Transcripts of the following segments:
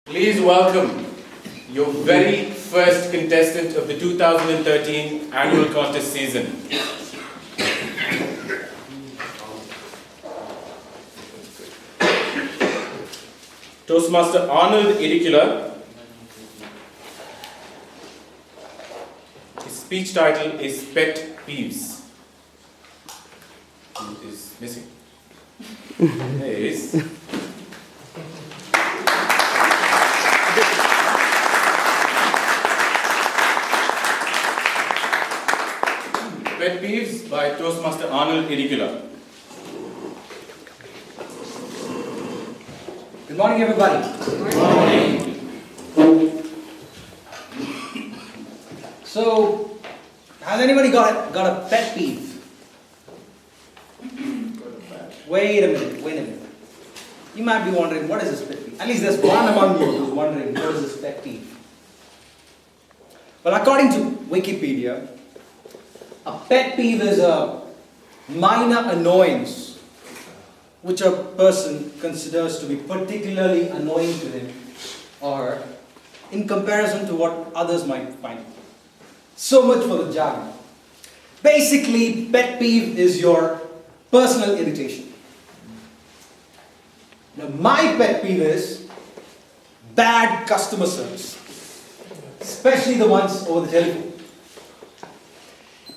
Please welcome your very first contestant of the 2013 annual contest season. Toastmaster Arnold Irregular. His speech title is Pet Peeves. Who is missing? There he is. Pet Peeves by Toastmaster Arnold Irregular. Good morning, everybody. Good morning. So, has anybody got a pet peeve? Wait a minute. You might be wondering, what is this pet peeve? At least there's one among you who's wondering, what is this pet peeve? Well, according to Wikipedia, a pet peeve is a minor annoyance which a person considers to be particularly annoying to him or in comparison to what others might find. So much for the jargon. Basically, pet peeve is your personal irritation. Now, my pet peeve is bad customer service, especially the ones over the telephone.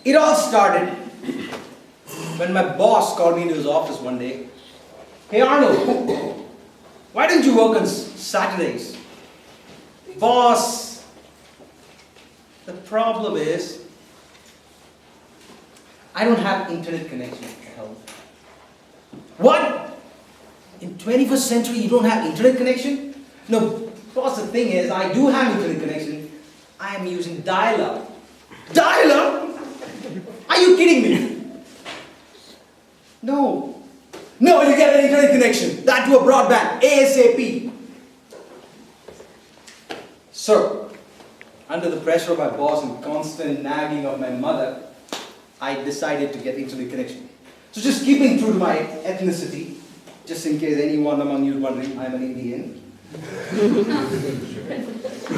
It all started when my boss called me into his office one day. Hey Arnold, why don't you work on Saturdays? Boss, the problem is I don't have internet connection at home. What? In 21st century you don't have internet connection? No, boss, the thing is I do have internet connection. I am using dial-up. Dial-up? Are you kidding me? No, you get an internet connection. That to a broadband, ASAP. So, under the pressure of my boss and constant nagging of my mother, I decided to get internet connection. So just keeping true to my ethnicity, just in case anyone among you is wondering, I'm an Indian.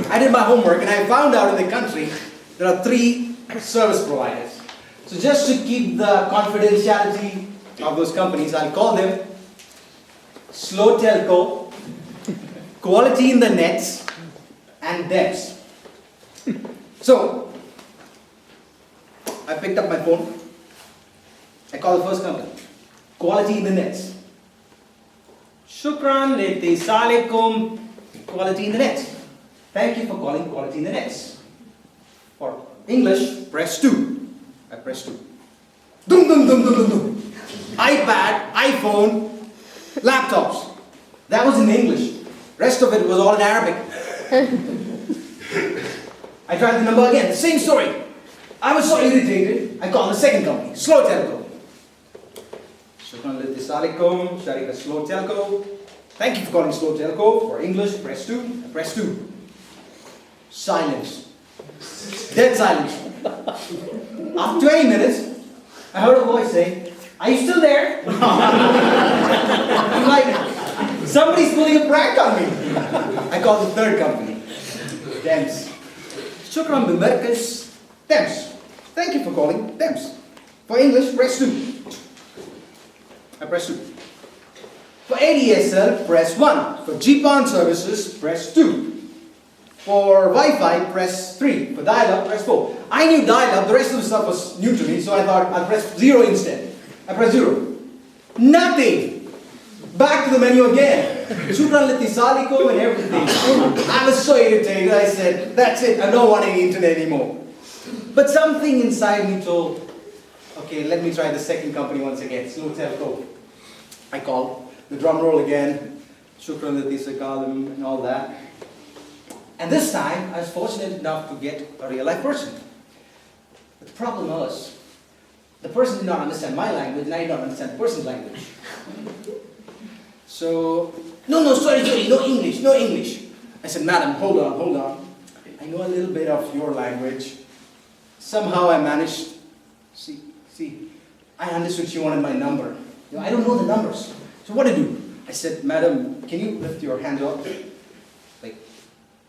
I did my homework and I found out in the country there are 3 service providers. So just to keep the confidentiality of those companies, I'll call them Slow Telco, Quality in the Nets, and DEPS. So, I picked up my phone. I called the first company, Quality in the Nets. Shukran, Salikum, Quality in the Nets. Thank you for calling Quality in the Nets. For English, press 2. I press 2. Dum dum dum dum dum dum. iPad, iPhone, laptops. That was in English. Rest of it was all in Arabic. I tried the number again. Same story. I was so irritated, I called the second company, Slow Telco. Shukran Alaikum, Sharika Slow Telco. Thank you for calling Slow Telco. For English, press 2. I press 2. Silence. Dead silence. After 20 minutes, I heard a voice saying, "Are you still there?" I'm like, somebody's pulling a prank on me. I called the third company, DEMS. Shukran Bimerkas, DEMS. Thank you for calling DEMS. For English, press 2. I press 2. For ADSL, press 1. For GPON services, press 2. For Wi-Fi, press 3. For dial-up, press 4. I knew dial-up, the rest of the stuff was new to me, so I thought I'll press 0 instead. I press 0. Nothing! Back to the menu again. Shukran Litisalikum and everything. I was so irritated, I said, that's it, I don't want any internet anymore. But something inside me told, okay, let me try the second company once again, Slow Telco. I called, the drum roll again, Shukran Litisalikum and all that. And this time, I was fortunate enough to get a real-life person. But the problem was, the person did not understand my language, and I did not understand the person's language. So, no, sorry, no English. I said, "Madam, hold on. I know a little bit of your language. Somehow I managed, see, I understood she wanted my number. You know, I don't know the numbers. So what to do? I said, "Madam, can you lift your hand up?" like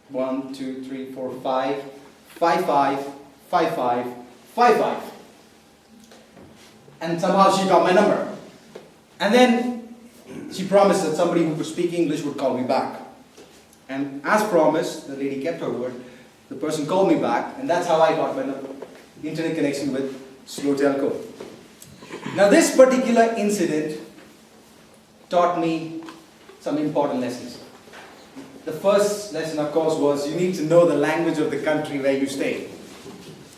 1, 2, 3, 4, 5, 5, 5, 5, 5, 5, 5. And somehow she got my number. And then she promised that somebody who could speak English would call me back. And as promised, the lady kept her word. The person called me back, and that's how I got my internet connection with Slow Telco. Now this particular incident taught me some important lessons. The first lesson, of course, was you need to know the language of the country where you stay.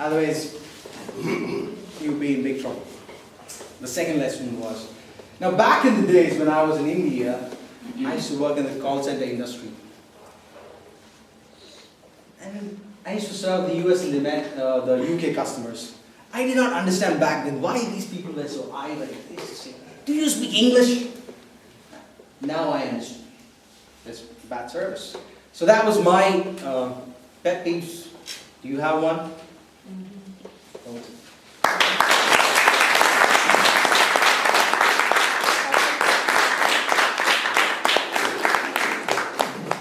Otherwise, you'll be in big trouble. The second lesson was, now back in the days when I was in India, I used to work in the call center industry. And I used to serve the US and the UK customers. I did not understand back then why these people were so irate. They used to say, do you speak English? Now I understand. That's bad service. So that was my pet peeves. Do you have one?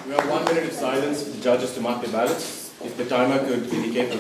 We have 1 minute of silence for the judges to mark their ballots. If the timer could indicate the